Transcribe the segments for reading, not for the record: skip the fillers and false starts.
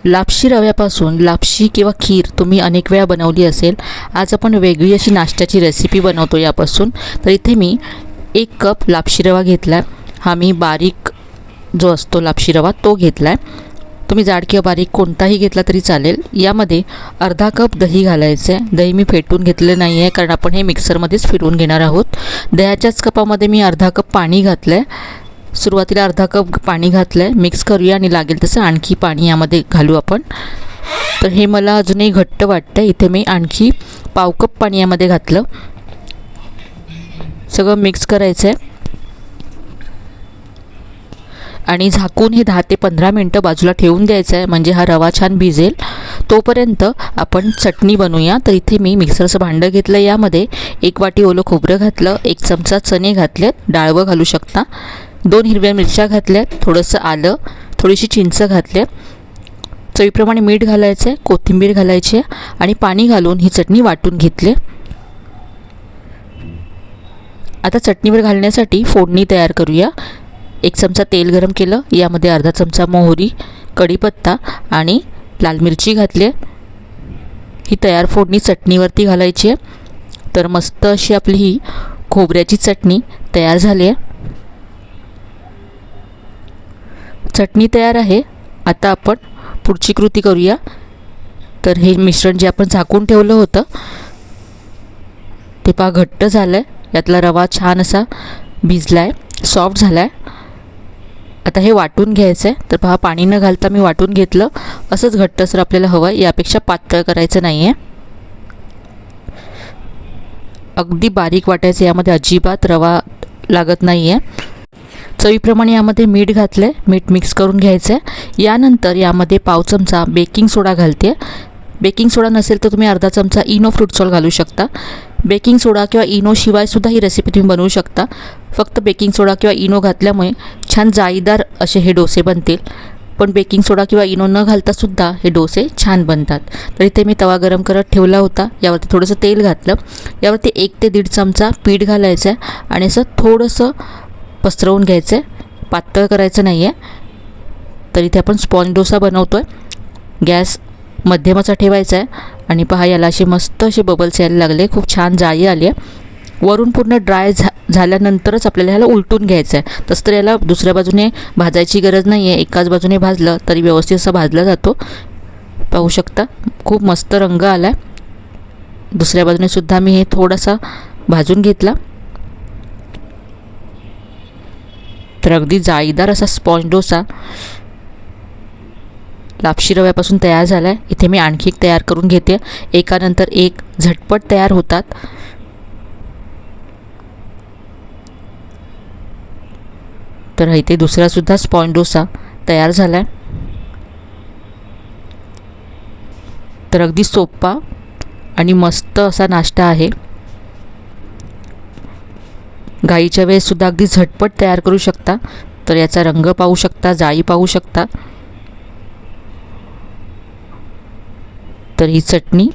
लापशी रव्यापासून लापशी किंवा खीर तुम्ही अनेक वेळा बनवली असेल. आज आपण वेगळी अशी नाश्त्याची रेसिपी बनवतो यापासून. तर इथे मी 1 कप लापशी रवा घेतला आहे. हा मी बारीक जो असतो लापशी रवा तो घेतला आहे. तुम्ही जाड किंवा बारीक कोणताही घेतला तरी चालेल. यामध्ये अर्धा कप दही घालायचं आहे. दही मी फेटून घेतलेलं नाही आहे कारण आपण हे मिक्सरमध्येच फिरवून घेणार आहोत. दह्याच्याच कपामध्ये मी अर्धा कप पाणी घातलं आहे. सुरुवातीला अर्धा कप पाणी घातलं आहे. मिक्स करूया आणि लागेल तसं आणखी पाणी यामध्ये घालू आपण. तर हे मला अजूनही घट्ट वाटतं. इथे मी आणखी पाव कप पाणी यामध्ये घातलं. सगळं मिक्स करायचं आहे आणि झाकून हे 10 ते 15 मिनटं बाजूला ठेवून द्यायचं आहे, म्हणजे हा रवा छान भिजेल. तोपर्यंत आपण चटणी बनवूया. तर इथे मी मिक्सरचं भांडं घेतलं. यामध्ये 1 वाटी ओलं खोबरं घातलं, 1 चमचा चणे घातलेत, डाळवं घालू शकता, 2 हिरव्या मिरच्या घातल्यात, थोडंसं आलं, थोडीशी चिंच घातली, चवीप्रमाणे मीठ घालायचं आहे, कोथिंबीर घालायची आहे आणि पाणी घालून ही चटणी वाटून घेतली. आता चटणीवर घालण्यासाठी फोडणी तयार करूया. 1 चमचा तेल गरम केलं. यामध्ये अर्धा चमचा मोहरी, कढीपत्ता आणि लाल मिरची घातली. ही तयार फोडणी चटणीवरती घालायची आहे. तर मस्त अशी आपली ही खोबऱ्याची चटणी तयार झाली आहे. चटणी तयार आहे. आता आपण पुढची कृती करूया. तर हे मिश्रण जे आपण झाकून ठेवलं होतं ते पहा घट्ट झालं आहे. यातला रवा छान असा भिजला आहे, सॉफ्ट झाला आहे. आता हे वाटून घ्यायचं आहे. तर पहा पाणी न घालता मी वाटून घेतलं. असंच घट्टसर आपल्याला हवं आहे, यापेक्षा पातळ करायचं नाही आहे. अगदी बारीक वाटायचं. यामध्ये अजिबात रवा लागत नाही आहे. चवीप्रमाणे यामध्ये मीठ घातलं आहे. मीठ मिक्स करून घ्यायचं आहे. यानंतर यामध्ये पाव चमचा बेकिंग सोडा घालते. बेकिंग सोडा नसेल तर तुम्ही अर्धा चमचा इनो फ्रूट सॉल्ट घालू शकता. बेकिंग सोडा किंवा इनो शिवायसुद्धा ही रेसिपी तुम्ही बनवू शकता. फक्त बेकिंग सोडा किंवा इनो घातल्यामुळे छान जाळीदार असे हे डोसे बनतील. पण बेकिंग सोडा किंवा इनो न घालतासुद्धा हे डोसे छान बनतात. तर इथे मी तवा गरम करत ठेवला होता. यावरती थोडंसं तेल घातलं. यावरती 1 ते 1.5 चमचा पीठ घालायचं आहे आणि असं थोडंसं पसरवून घ्यायचं आहे. पातळ करायचं नाही आहे. तर इथे आपण स्पॉन्ज डोसा बनवतो आहे. गॅस मध्यमाचा ठेवायचा आहे आणि पहा याला असे मस्त असे बबल्स यायला लागले. खूप छान जाळी आली आहे. वरून पूर्ण ड्राय झाल्यानंतरच आपल्याला ह्याला उलटून घ्यायचं आहे. तसं तर याला दुसऱ्या बाजूने भाजायची गरज नाही आहे. एकाच बाजूने भाजलं तरी व्यवस्थित असा भाजला जातो. पाहू शकता खूप मस्त रंग आला आहे. दुसऱ्या बाजूने सुद्धा मी हे थोडासा भाजून घेतला. तर अगदी जाळीदार असा स्पॉन्ज डोसा लापशी रव्यापासून तयार झाला आहे. इथे मी आणखी एक तयार करून घेते. एकानंतर एक झटपट तयार होतात. तर इथे दुसरासुद्धा स्पॉन्ज डोसा तयार झाला आहे. तर अगदी सोपा आणि मस्त असा नाश्ता आहे. घाईच्या वेळेससुद्धा अगदी झटपट तयार करू शकता. तर याचा रंग पाहू शकता, जाळी पाहू शकता. तर ही चटणी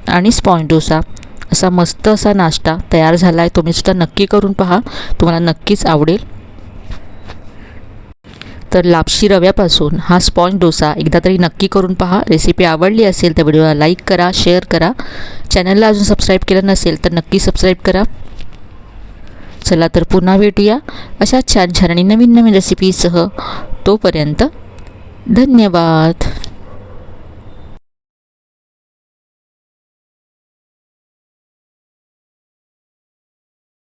आणि स्पॉन्ज डोसा असा मस्त असा नाश्ता तयार झाला आहे. तुम्हीसुद्धा नक्की करून पहा, तुम्हाला नक्कीच आवडेल. तर लापशी रव्यापासून हा स्पॉन्ज डोसा एकदा तरी नक्की करून पहा. रेसिपी आवडली असेल तर व्हिडिओला लाईक करा, शेअर करा. चॅनलला अजून सबस्क्राईब केलं नसेल तर नक्की सबस्क्राईब करा. चला तर पुन्हा भेटूया अशा छान छान आणि नवीन नवीन रेसिपीसह. तोपर्यंत धन्यवाद.